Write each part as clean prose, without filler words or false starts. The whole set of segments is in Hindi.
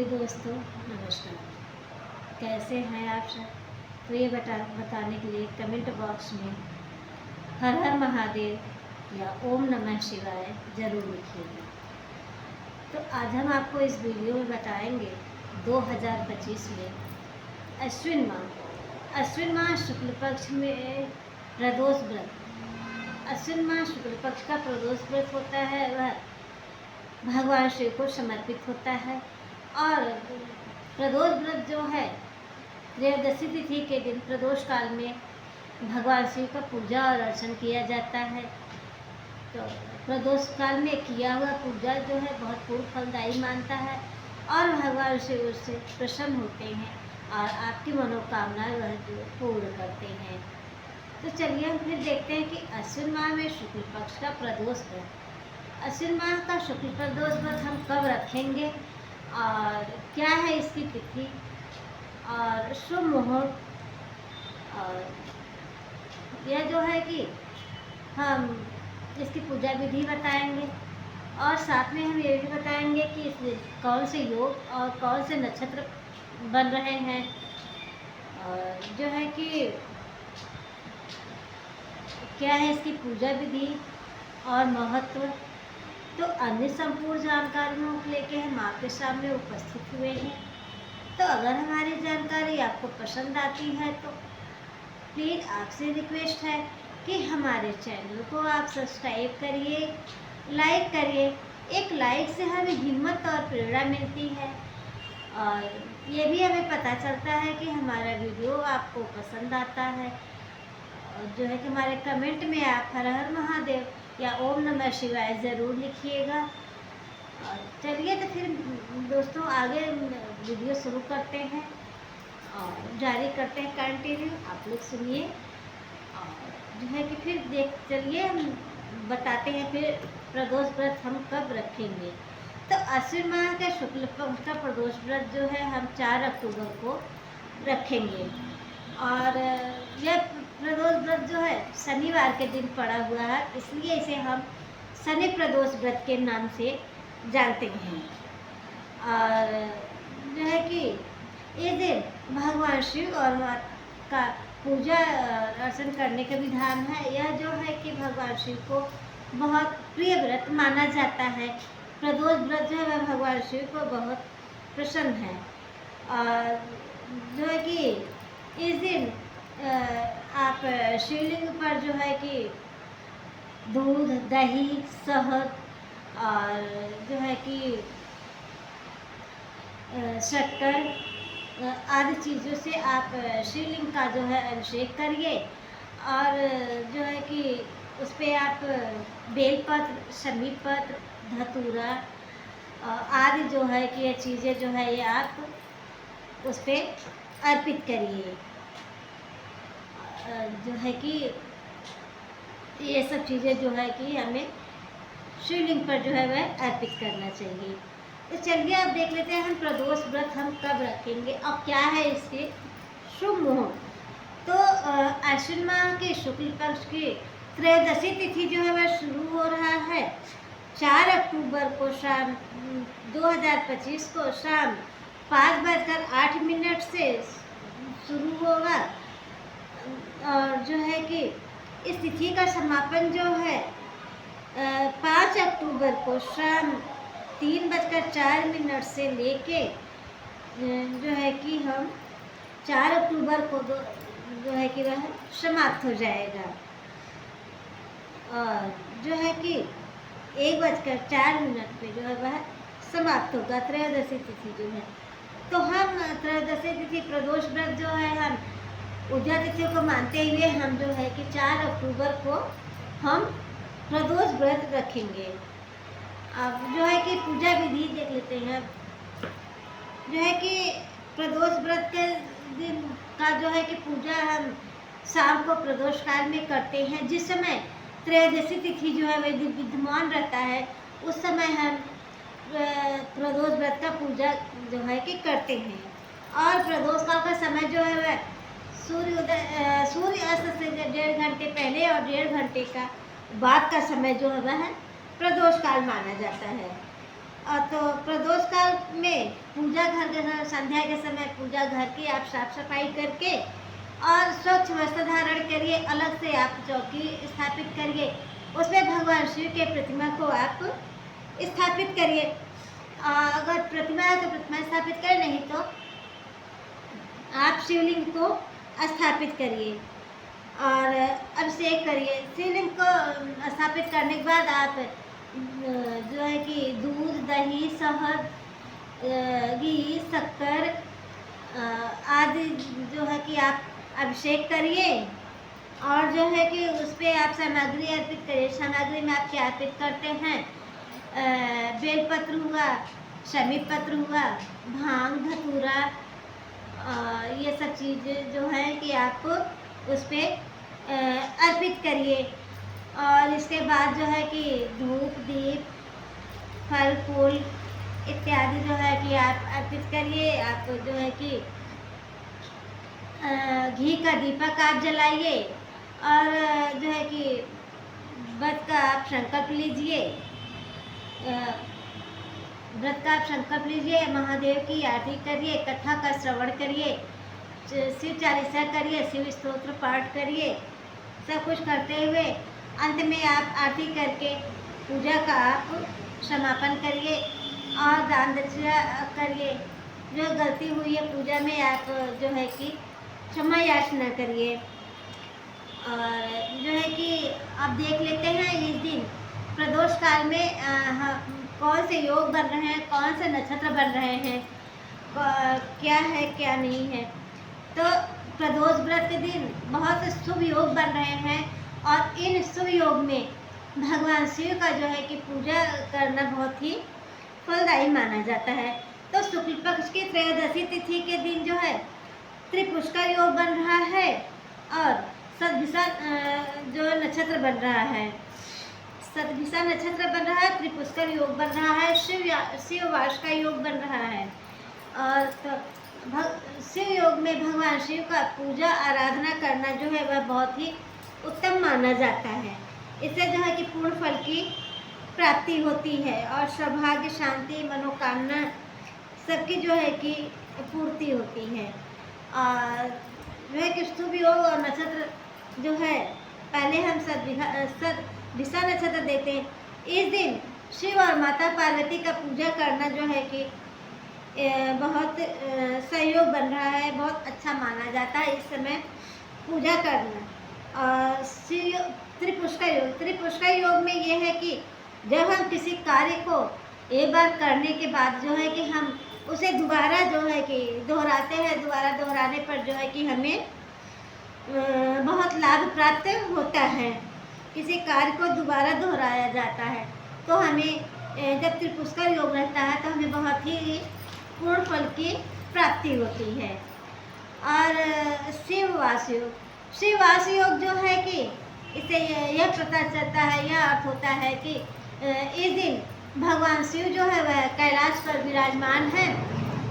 दोस्तों नमस्कार। कैसे हैं आप सब? तो ये बताने के लिए कमेंट बॉक्स में हर हर महादेव या ओम नमः शिवाय ज़रूर लिखिएगा। तो आज हम आपको इस वीडियो में बताएंगे 2025 में अश्विन माह शुक्ल पक्ष में प्रदोष व्रत। अश्विन माह शुक्ल पक्ष का प्रदोष व्रत होता है, वह भगवान शिव को समर्पित होता है। और प्रदोष व्रत जो है, त्रयोदशी तिथि के दिन प्रदोष काल में भगवान शिव का पूजा और अर्चन किया जाता है। तो प्रदोष काल में किया हुआ पूजा जो है बहुत पूर्ण फलदायी मानता है और भगवान शिव उससे प्रसन्न होते हैं और आपकी मनोकामनाएं वह जो पूर्ण करते हैं। तो चलिए हम फिर देखते हैं कि अश्विन माह में शुक्ल पक्ष का प्रदोष व्रत, अश्विन माह का शुक्ल प्रदोष व्रत हम कब रखेंगे और क्या है इसकी तिथि और शुभ मुहूर्त, और यह जो है कि हम इसकी पूजा विधि बताएंगे और साथ में हम ये भी बताएंगे कि इस कौन से योग और कौन से नक्षत्र बन रहे हैं, और जो है कि क्या है इसकी पूजा विधि और महत्व। तो अन्य संपूर्ण जानकारियों को लेके हम आपके सामने उपस्थित हुए हैं। तो अगर हमारी जानकारी आपको पसंद आती है तो प्लीज़ आपसे रिक्वेस्ट है कि हमारे चैनल को आप सब्सक्राइब करिए, लाइक करिए। एक लाइक से हमें हिम्मत और प्रेरणा मिलती है और ये भी हमें पता चलता है कि हमारा वीडियो आपको पसंद आता है। और जो है कि हमारे कमेंट में आप हर हर महादेव या ओम नमः शिवाय ज़रूर लिखिएगा। और चलिए तो फिर दोस्तों आगे वीडियो शुरू करते हैं और जारी करते हैं कंटिन्यू, आप लोग सुनिए। और जो है कि फिर चलिए हम बताते हैं फिर प्रदोष व्रत हम कब रखेंगे। तो अश्विन माह के शुक्ल पक्ष का प्रदोष व्रत जो है हम 4 अक्टूबर को रखेंगे और यह प्रदोष व्रत जो है शनिवार के दिन पड़ा हुआ है, इसलिए इसे हम शनि प्रदोष व्रत के नाम से जानते हैं। और जो है कि इस दिन भगवान शिव और माता का पूजा अर्चन करने का विधान है। यह जो है कि भगवान शिव को बहुत प्रिय व्रत माना जाता है। प्रदोष व्रत जो है वह भगवान शिव को बहुत प्रसन्न है। और जो है कि इस दिन आप शिवलिंग पर जो है कि दूध, दही, शहद और जो है कि शक्कर आदि चीज़ों से आप शिवलिंग का जो है अभिषेक करिए। और जो है कि उस पर आप बेलपत्र, शमीपत्र, धतूरा आदि जो है कि ये चीज़ें जो है ये आप उस पर अर्पित करिए। जो है कि ये सब चीज़ें जो है कि हमें शिवलिंग पर जो है वह अर्पित करना चाहिए। तो चलिए अब देख लेते हैं हम प्रदोष व्रत हम कब रखेंगे और क्या है इसके शुभ मुहूर्त। तो अश्विन माह के शुक्ल पक्ष की त्रयोदशी तिथि जो है वह शुरू हो रहा है 4 अक्टूबर को शाम 2025 को शाम 5:08 से शुरू होगा। और जो है कि इस तिथि का समापन जो है 5 अक्टूबर को शाम 3:04 से लेके जो है कि हम 4 अक्टूबर को जो है कि वह समाप्त हो जाएगा। और जो है कि 1:04 पे जो है वह समाप्त होगा त्रयोदशी तिथि जो है। तो हम त्रयोदशी तिथि प्रदोष व्रत जो है हम उद्या तिथियों को मानते हुए हम जो है कि 4 अक्टूबर को हम प्रदोष व्रत रखेंगे। अब जो है कि पूजा विधि देख लेते हैं। जो है कि प्रदोष व्रत के दिन का जो है कि पूजा हम शाम को प्रदोष काल में करते हैं। जिस समय त्रयोदशी तिथि जो है वह विद्यमान रहता है उस समय हम प्रदोष व्रत का पूजा जो है कि करते हैं। और प्रदोष काल का समय जो है वह सूर्य अस्त से 1.5 घंटे पहले और 1.5 घंटे का बाद का समय जो है वह प्रदोष काल माना जाता है। तो प्रदोष काल में पूजा घर संध्या के समय पूजा घर की आप साफ सफाई करके और स्वच्छ वस्त्र धारण करिए। अलग से आप चौकी स्थापित करिए, उसमें भगवान शिव के प्रतिमा को आप स्थापित करिए। अगर प्रतिमा है तो प्रतिमा स्थापित करें, नहीं तो आप शिवलिंग को स्थापित करिए और अभिषेक करिए। शिवलिंग को स्थापित करने के बाद आप जो है कि दूध, दही, शहद, घी, शक्कर आदि जो है कि आप अभिषेक करिए और जो है कि उस पर आप सामग्री अर्पित करिए। सामग्री में आप क्या अर्पित करते हैं? बेलपत्र हुआ, शमी पत्र हुआ, भांग, धतूरा, ये सब चीज़ें जो है कि आप उस पर अर्पित करिए। और इसके बाद जो है कि धूप, दीप, फल फूल इत्यादि जो है कि आप अर्पित करिए। आप जो है कि घी का दीपक आप जलाइए और जो है कि व्रत का आप संकल्प लीजिए। व्रत का आप संकल्प लीजिए, महादेव की आरती करिए, कथा का श्रवण करिए, शिव चालीसा करिए, शिव स्तोत्र पाठ करिए। सब कुछ करते हुए अंत में आप आरती करके पूजा का आप समापन करिए और दान दक्षिणा करिए। जो गलती हुई है पूजा में आप जो है कि क्षमा याचना करिए। और जो है कि आप देख लेते हैं इस दिन प्रदोष काल में कौन से योग बन रहे हैं, कौन से नक्षत्र बन रहे हैं, क्या है क्या नहीं है। तो प्रदोष व्रत के दिन बहुत से शुभ योग बन रहे हैं और इन शुभ योग में भगवान शिव का जो है कि पूजा करना बहुत ही फलदायी माना जाता है। तो शुक्ल पक्ष की त्रयोदशी तिथि के दिन जो है त्रिपुष्कर योग बन रहा है और सतभिषा जो नक्षत्र बन रहा है, सतभिषा नक्षत्र बन रहा है, त्रिपुष्कर योग बन रहा है, शिव वार्ष का योग बन रहा है। और तो शिव योग में भगवान शिव का पूजा आराधना करना जो है वह बहुत ही उत्तम माना जाता है। इससे जो है कि पूर्ण फल की प्राप्ति होती है और सौभाग्य, शांति, मनोकामना सबकी जो है कि पूर्ति होती है। और जो है कि शुभ योग और नक्षत्र जो है पहले हम सतभिषा नक्षत्र देखते हैं। इस दिन शिव और माता पार्वती का पूजा करना जो है कि बहुत सहयोग बन रहा है, बहुत अच्छा माना जाता है इस समय पूजा करना। और शिव त्रिपुष्कर योग में ये है कि जब हम किसी कार्य को एक बार करने के बाद जो है कि हम उसे दोबारा जो है कि दोहराते हैं, दोबारा दोहराने पर जो है कि हमें बहुत लाभ प्राप्त होता है। किसी कार्य को दोबारा दोहराया जाता है तो हमें जब त्रिपुष्कर योग रहता है तो हमें बहुत ही पूर्ण फल की प्राप्ति होती है। और शिववास योग जो है कि इससे यह पता चलता है, यह अर्थ होता है कि इस दिन भगवान शिव जो है वह कैलाश पर विराजमान है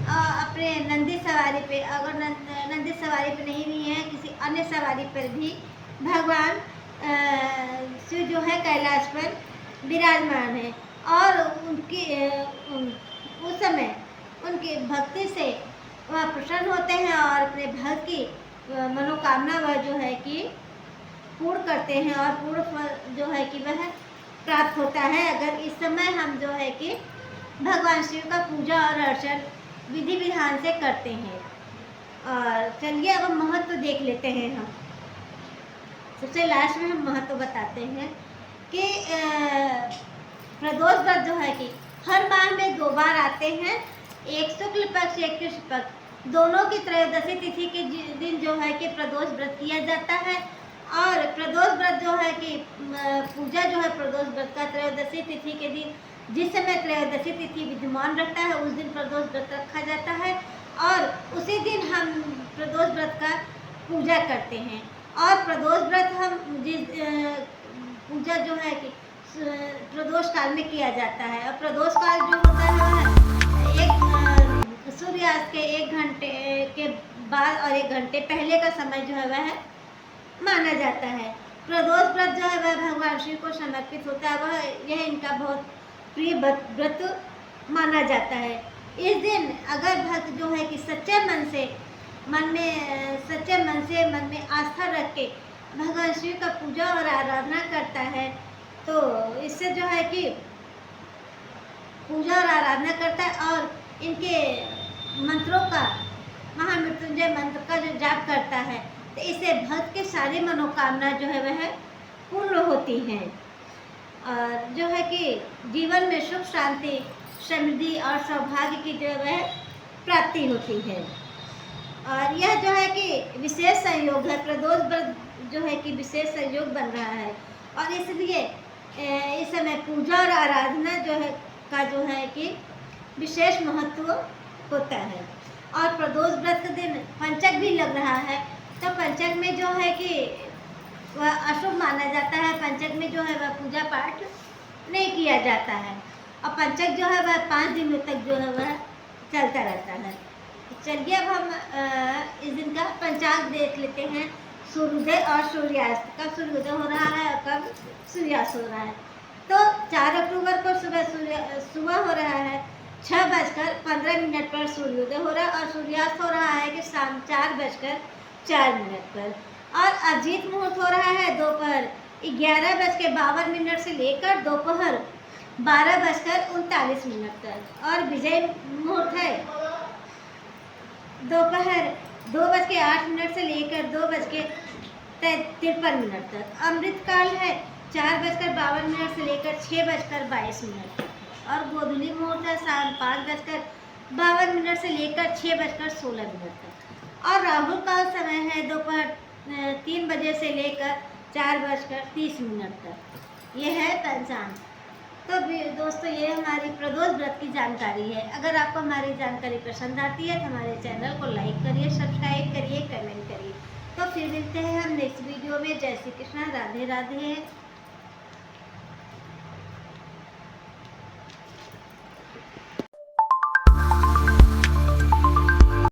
अपने नंदी सवारी पे। अगर नंदी सवारी पे नहीं भी है, किसी अन्य सवारी पर भी भगवान शिव जो है कैलाश पर विराजमान है और उनकी उस समय उनकी भक्ति से वह प्रसन्न होते हैं और अपने भक्त की मनोकामना वह जो है कि पूर्ण करते हैं और पूर्ण फल जो है कि वह प्राप्त होता है अगर इस समय हम जो है कि भगवान शिव का पूजा और अर्चन विधि विधान से करते हैं। और चलिए अब हम महत्व देख लेते हैं। हम सबसे लास्ट में हम महत्व बताते हैं कि प्रदोष व्रत जो है कि हर माह में 2 बार आते हैं, एक शुक्ल पक्ष एक कृष्ण पक्ष, दोनों की त्रयोदशी तिथि के दिन जो है कि प्रदोष व्रत किया जाता है। और प्रदोष व्रत जो है कि पूजा जो है प्रदोष व्रत का त्रयोदशी तिथि के दिन, जिस समय त्रयोदशी तिथि विद्यमान रहता है उस दिन प्रदोष व्रत रखा जाता है और उसी दिन हम प्रदोष व्रत का पूजा करते हैं। और प्रदोष व्रत हम पूजा जो है कि प्रदोष काल में किया जाता है। और प्रदोष काल जो होता है एक सूर्यास्त के 1 घंटे के बाद और 1 घंटे पहले का समय जो है वह माना जाता है। प्रदोष व्रत जो है वह भगवान शिव को समर्पित होता है। वह यह इनका बहुत प्रिय व्रत माना जाता है। इस दिन अगर भक्त जो है कि सच्चे मन से मन में आस्था रख के भगवान शिव का पूजा और आराधना करता है, तो इससे जो है कि पूजा और आराधना करता है और इनके मंत्रों का, महामृत्युंजय मंत्र का जो जाप करता है, तो इससे भक्त की सारी मनोकामना जो है वह पूर्ण होती हैं और जो है कि जीवन में सुख शांति समृद्धि और सौभाग्य की जो है वह प्राप्ति होती है। और यह जो है कि विशेष संयोग है, प्रदोष व्रत जो है कि विशेष संयोग बन रहा है और इसलिए इस समय पूजा और आराधना जो है का जो है कि विशेष महत्व होता है। और प्रदोष व्रत के दिन पंचक भी लग रहा है, तो पंचक में जो है कि वह अशुभ माना जाता है। पंचक में जो है वह पूजा पाठ नहीं किया जाता है और पंचक जो है वह 5 दिनों तक जो है वह चलता रहता है। चलिए अब हम इस दिन का पंचांग देख लेते हैं, सूर्योदय और सूर्यास्त। कब सूर्योदय हो रहा है और कब सूर्यास्त हो रहा है। तो 4 अक्टूबर को सुबह हो रहा है 6:15 पर सूर्योदय हो रहा है और सूर्यास्त हो रहा है कि शाम 4:04 पर। और अजीत मुहूर्त हो रहा है दोपहर 11:52 से लेकर दोपहर 12:39 तक। और विजय मुहूर्त है दोपहर 2:08 से लेकर 2:53 तक। अमृत काल है 4:52 से लेकर 6:22 तक। और गोधूली मुहूर्त है शाम 5:52 से लेकर 6:16 तक। और राहु काल समय है दोपहर 3 बजे से लेकर 4:30 तक। यह है पंचांग। तो दोस्तों ये हमारी प्रदोष व्रत की जानकारी है। अगर आपको हमारी जानकारी पसंद आती है तो हमारे चैनल को लाइक करिए, सब्सक्राइब करिए, कमेंट करिए। तो फिर मिलते हैं हम नेक्स्ट वीडियो में। जय श्री कृष्ण, राधे राधे।